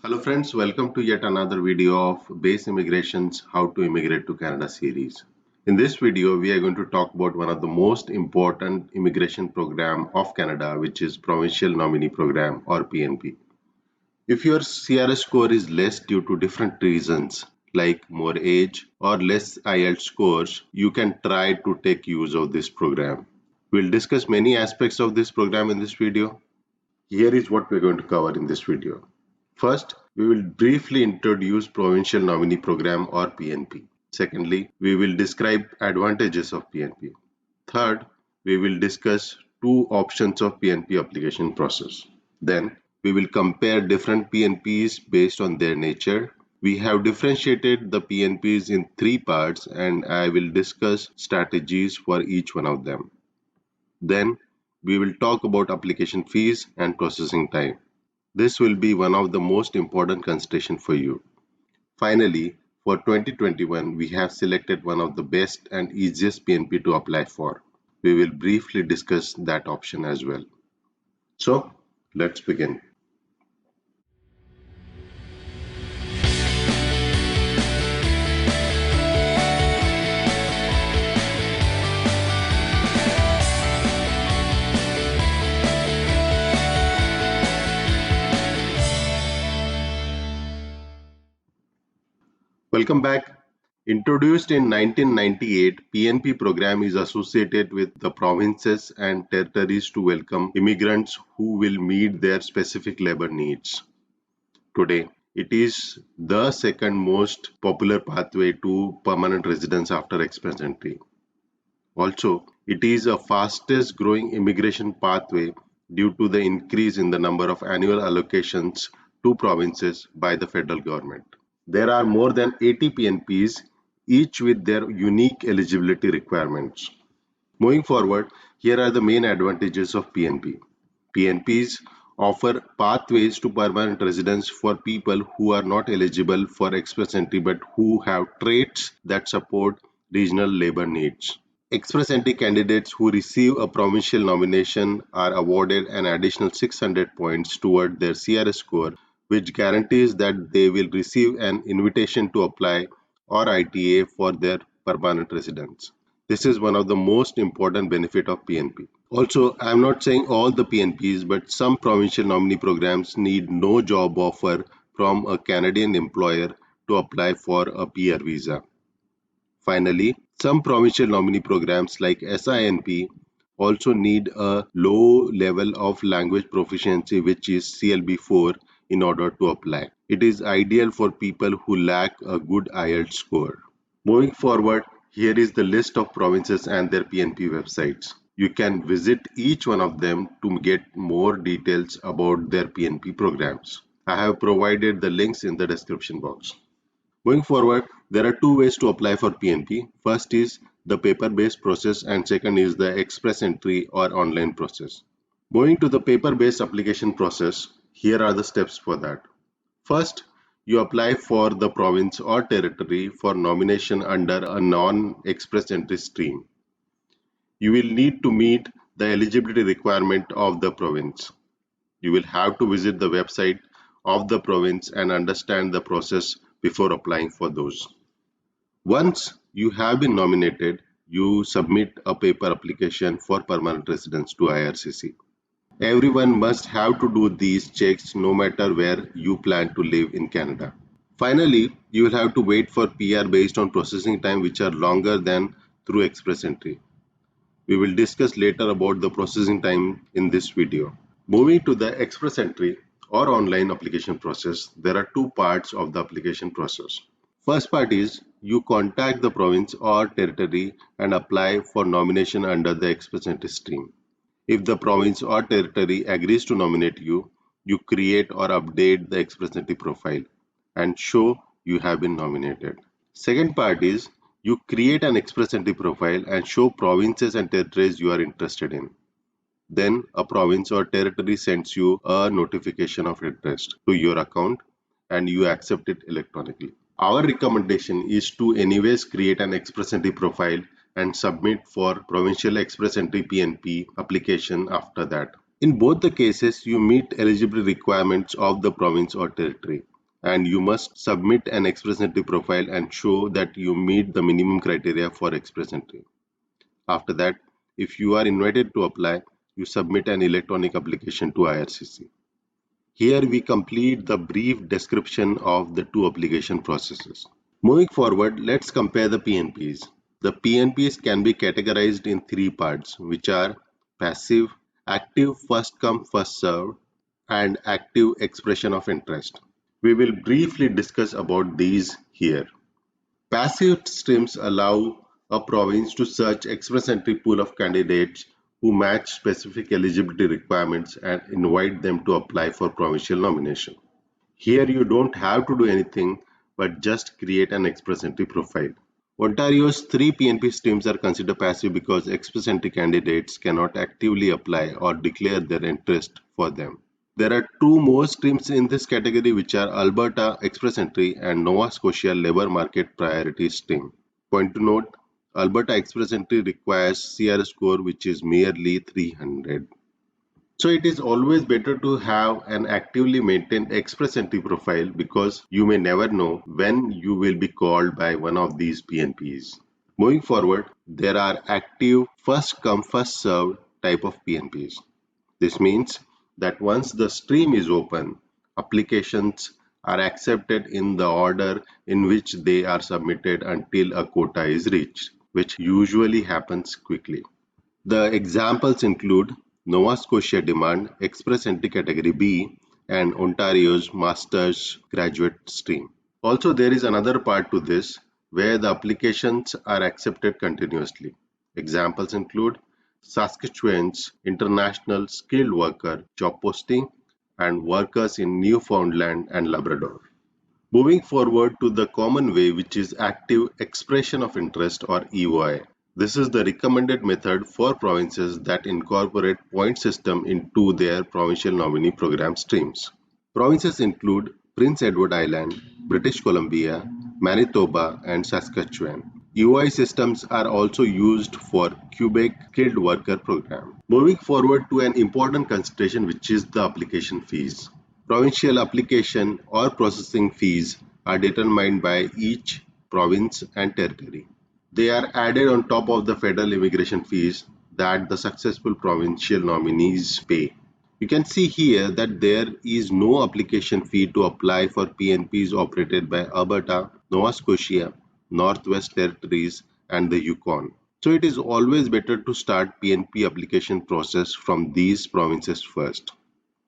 Hello friends, welcome to yet another video of Base Immigration's How to Immigrate to Canada series. In this video, we are going to talk about one of the most important immigration program of Canada, which is Provincial Nominee Program or PNP. If your CRS score is less due to different reasons like more age or less IELTS scores, you can try to take use of this program. We'll discuss many aspects of this program in this video. Here is what we're going to cover in this video. First, we will briefly introduce Provincial Nominee Program or PNP. Secondly, we will describe advantages of PNP. Third, we will discuss two options of PNP application process. Then, we will compare different PNPs based on their nature. We have differentiated the PNPs in three parts and I will discuss strategies for each one of them. Then, we will talk about application fees and processing time. This will be one of the most important considerations for you. Finally, for 2021, we have selected one of the best and easiest PNP to apply for. We will briefly discuss that option as well. So, let's begin. Welcome back. Introduced in 1998, PNP program is associated with the provinces and territories to welcome immigrants who will meet their specific labor needs. Today, it is the second most popular pathway to permanent residence after express entry. Also, it is a fastest growing immigration pathway due to the increase in the number of annual allocations to provinces by the federal government. There are more than 80 PNPs, each with their unique eligibility requirements. Moving forward, here are the main advantages of PNP. PNPs offer pathways to permanent residence for people who are not eligible for express entry but who have traits that support regional labor needs. Express entry candidates who receive a provincial nomination are awarded an additional 600 points toward their CRS score, which guarantees that they will receive an invitation to apply or ITA for their permanent residence. This is one of the most important benefit of PNP. Also, I am not saying all the PNPs, but some provincial nominee programs need no job offer from a Canadian employer to apply for a PR visa. Finally, some provincial nominee programs like SINP also need a low level of language proficiency, which is CLB4, in order to apply. It is ideal for people who lack a good IELTS score. Moving forward, here is the list of provinces and their PNP websites. You can visit each one of them to get more details about their PNP programs. I have provided the links in the description box. Going forward, there are two ways to apply for PNP. First is the paper-based process and second is the express entry or online process. Moving to the paper-based application process, here are the steps for that. First, you apply for the province or territory for nomination under a non-express entry stream. You will need to meet the eligibility requirement of the province. You will have to visit the website of the province and understand the process before applying for those. Once you have been nominated, you submit a paper application for permanent residence to IRCC. Everyone must have to do these checks no matter where you plan to live in Canada. Finally, you will have to wait for PR based on processing time which are longer than through express entry. We will discuss later about the processing time in this video. Moving to the express entry or online application process, there are two parts of the application process. First part is you contact the province or territory and apply for nomination under the express entry stream. If the province or territory agrees to nominate you, you create or update the express entry profile and show you have been nominated. Second part is you create an express entry profile and show provinces and territories you are interested in. Then a province or territory sends you a notification of interest to your account and you accept it electronically. Our recommendation is to anyways create an express entry profile and submit for provincial express entry PNP application after that. In both the cases, you meet eligibility requirements of the province or territory. and you must submit an express entry profile and show that you meet the minimum criteria for express entry. After that, if you are invited to apply, you submit an electronic application to IRCC. Here we complete the brief description of the two application processes. Moving forward, let's compare the PNPs. The PNPs can be categorized in three parts, which are passive, active first come first served, and active expression of interest. We will briefly discuss about these here. Passive streams allow a province to search express entry pool of candidates who match specific eligibility requirements and invite them to apply for provincial nomination. Here you don't have to do anything but just create an express entry profile. Ontario's three PNP streams are considered passive because express entry candidates cannot actively apply or declare their interest for them. There are two more streams in this category, which are Alberta Express Entry and Nova Scotia Labour Market Priority Stream. Point to note, Alberta Express Entry requires CR score which is merely 300. So it is always better to have an actively maintained express entry profile because you may never know when you will be called by one of these PNPs. Moving forward, there are active first come first served type of PNPs. This means that once the stream is open, applications are accepted in the order in which they are submitted until a quota is reached, which usually happens quickly. The examples include Nova Scotia Demand Express Entry Category B and Ontario's Master's Graduate Stream. Also, there is another part to this where the applications are accepted continuously. Examples include Saskatchewan's International Skilled Worker job posting and workers in Newfoundland and Labrador. Moving forward to the common way, which is active expression of interest or EOI. This is the recommended method for provinces that incorporate point system into their provincial nominee program streams. Provinces include Prince Edward Island, British Columbia, Manitoba, and Saskatchewan. EOI systems are also used for Quebec Skilled Worker Program. Moving forward to an important consideration, which is the application fees. Provincial application or processing fees are determined by each province and territory. They are added on top of the federal immigration fees that the successful provincial nominees pay. You can see here that there is no application fee to apply for PNPs operated by Alberta, Nova Scotia, Northwest Territories, and the Yukon. So it is always better to start PNP application process from these provinces first.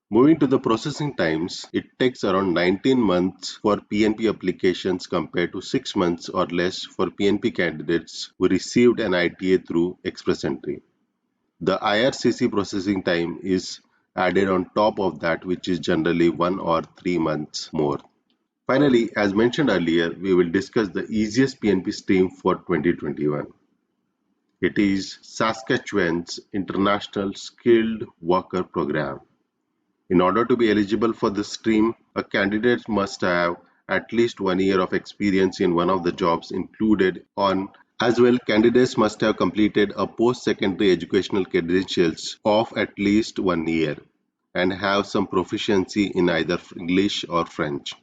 Moving to the processing times, it takes around 19 months for PNP applications compared to 6 months or less for PNP candidates who received an ITA through express entry. The IRCC processing time is added on top of that, which is generally 1 or 3 months more. Finally, as mentioned earlier, we will discuss the easiest PNP stream for 2021. It is Saskatchewan's International Skilled Worker Program. In order to be eligible for this stream, a candidate must have at least 1 year of experience in one of the jobs included on. As well, candidates must have completed a post-secondary educational credentials of at least 1 year and have some proficiency in either English or French.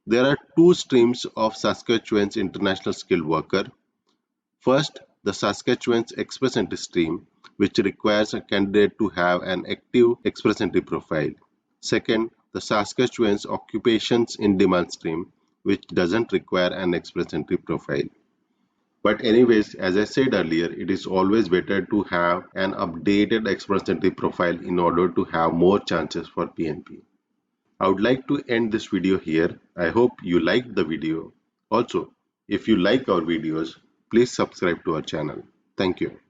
There are two streams of Saskatchewan's International Skilled Worker. First, the Saskatchewan's Express Entry stream, which requires a candidate to have an active express entry profile. Second, the Saskatchewan's Occupations in Demand stream, which doesn't require an express entry profile. But anyways, as I said earlier, it is always better to have an updated express entry profile in order to have more chances for PNP. I would like to end this video here. I hope you liked the video. Also, if you like our videos, please subscribe to our channel. Thank you.